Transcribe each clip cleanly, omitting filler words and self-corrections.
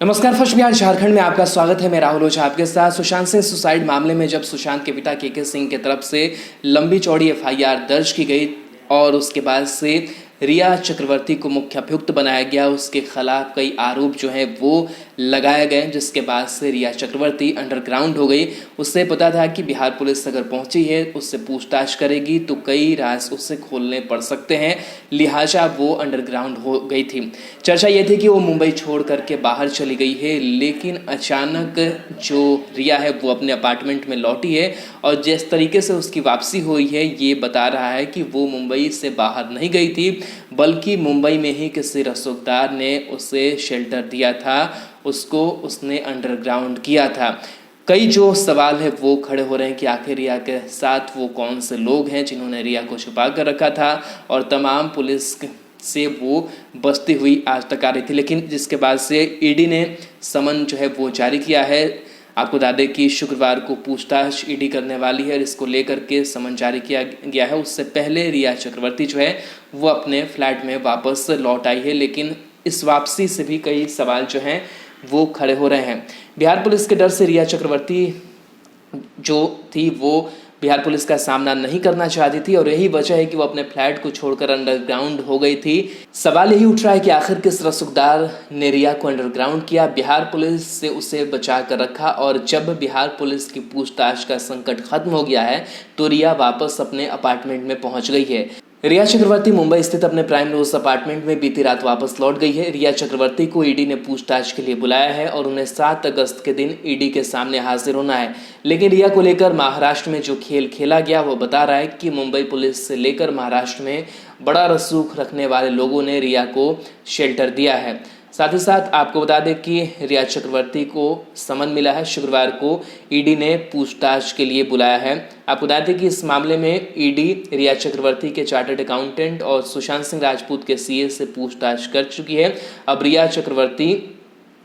नमस्कार। फर्स्ट बिहार झारखंड में आपका स्वागत है। मैं राहुल ओझा आपके साथ। सुशांत सिंह सुसाइड मामले में जब सुशांत के पिता के सिंह की तरफ से लंबी चौड़ी एफआईआर दर्ज की गई और उसके बाद से रिया चक्रवर्ती को मुख्य अभियुक्त बनाया गया, उसके खिलाफ कई आरोप जो है वो लगाए गए, जिसके बाद से रिया चक्रवर्ती अंडरग्राउंड हो गई। उससे पता था कि बिहार पुलिस अगर पहुंची है, उससे पूछताछ करेगी तो कई राज उससे खोलने पड़ सकते हैं, लिहाजा वो अंडरग्राउंड हो गई थी। चर्चा ये थी कि वो मुंबई छोड़ करके बाहर चली गई है, लेकिन अचानक जो रिया है वो अपने अपार्टमेंट में लौटी है और जिस तरीके से उसकी वापसी हुई है ये बता रहा है कि वो मुंबई से बाहर नहीं गई थी, बल्कि मुंबई में ही किसी रसूखदार ने उसे शेल्टर दिया था, उसको उसने अंडरग्राउंड किया था। कई जो सवाल है वो खड़े हो रहे हैं कि आखिर रिया के साथ वो कौन से लोग हैं जिन्होंने रिया को छुपा कर रखा था और तमाम पुलिस से वो बचती हुई आज तक आ रही थी। लेकिन जिसके बाद से ईडी ने समन जो है वो जारी किया है। आपको बता दें कि शुक्रवार को पूछताछ ईडी करने वाली है और इसको लेकर के समन जारी किया गया है। उससे पहले रिया चक्रवर्ती जो है वो अपने फ्लैट में वापस लौट आई है, लेकिन इस वापसी से भी कई सवाल जो हैं वो खड़े हो रहे हैं। बिहार पुलिस के डर से रिया चक्रवर्ती जो थी वो बिहार पुलिस का सामना नहीं करना चाहती थी और यही वजह है कि वो अपने फ्लैट को छोड़कर अंडरग्राउंड हो गई थी। सवाल यही उठ रहा है कि आखिर किस रसूखदार ने रिया को अंडरग्राउंड किया, बिहार पुलिस से उसे बचा कर रखा और जब बिहार पुलिस की पूछताछ का संकट खत्म हो गया है तो रिया वापस अपने अपार्टमेंट में पहुंच गई है। रिया चक्रवर्ती मुंबई स्थित अपने प्राइम रोज अपार्टमेंट में बीती रात वापस लौट गई है। रिया चक्रवर्ती को ईडी ने पूछताछ के लिए बुलाया है और उन्हें 7 अगस्त के दिन ईडी के सामने हाजिर होना है। लेकिन रिया को लेकर महाराष्ट्र में जो खेल खेला गया वो बता रहा है कि मुंबई पुलिस से लेकर महाराष्ट्र में बड़ा रसूख रखने वाले लोगों ने रिया को शेल्टर दिया है। साथ ही साथ आपको बता दें कि रिया चक्रवर्ती को समन मिला है। शुक्रवार को ईडी ने पूछताछ के लिए बुलाया है। आपको बता दें कि इस मामले में ईडी रिया चक्रवर्ती के चार्टर्ड अकाउंटेंट और सुशांत सिंह राजपूत के सीए से पूछताछ कर चुकी है। अब रिया चक्रवर्ती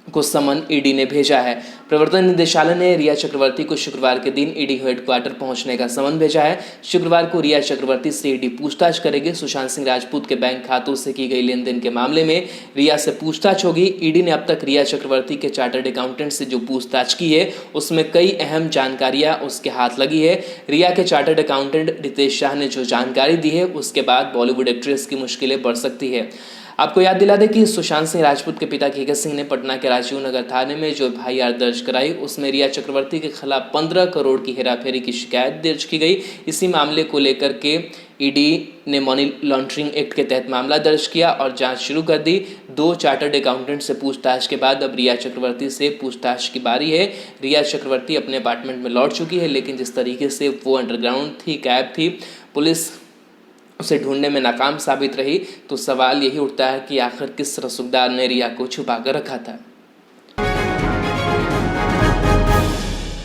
को समन ईडी ने भेजा है। प्रवर्तन निदेशालय ने रिया चक्रवर्ती को शुक्रवार के दिन ईडी हेडक्वार्टर पहुंचने का समन भेजा है। शुक्रवार को रिया चक्रवर्ती से ईडी पूछताछ करेगी। सुशांत सिंह राजपूत के बैंक खातों से की गई लेन देन के मामले में रिया से पूछताछ होगी। ईडी ने अब तक रिया चक्रवर्ती के चार्टर्ड अकाउंटेंट से जो पूछताछ की है उसमें कई अहम जानकारियां उसके हाथ लगी है। रिया के चार्टर्ड अकाउंटेंट रितेश शाह ने जो जानकारी दी है उसके बाद बॉलीवुड एक्ट्रेस की मुश्किलें बढ़ सकती है। आपको याद दिला दें कि सुशांत सिंह राजपूत के पिता के सिंह ने पटना के राजीव नगर थाने में जो एफआईआर दर्ज कराई उसमें रिया चक्रवर्ती के खिलाफ 15 करोड़ की हेराफेरी की शिकायत दर्ज की गई। इसी मामले को लेकर के ईडी ने मनी लॉन्ड्रिंग एक्ट के तहत मामला दर्ज किया और जांच शुरू कर दी। 2 चार्टर्ड अकाउंटेंट से पूछताछ के बाद अब रिया चक्रवर्ती से पूछताछ की बारी है। रिया चक्रवर्ती अपने अपार्टमेंट में लौट चुकी है, लेकिन जिस तरीके से वो अंडरग्राउंड थी, गायब थी, पुलिस उसे ढूंढने में नाकाम साबित रही, तो सवाल यही उठता है कि आखिर किस रसूखदार ने रिया को छुपा कर रखा था।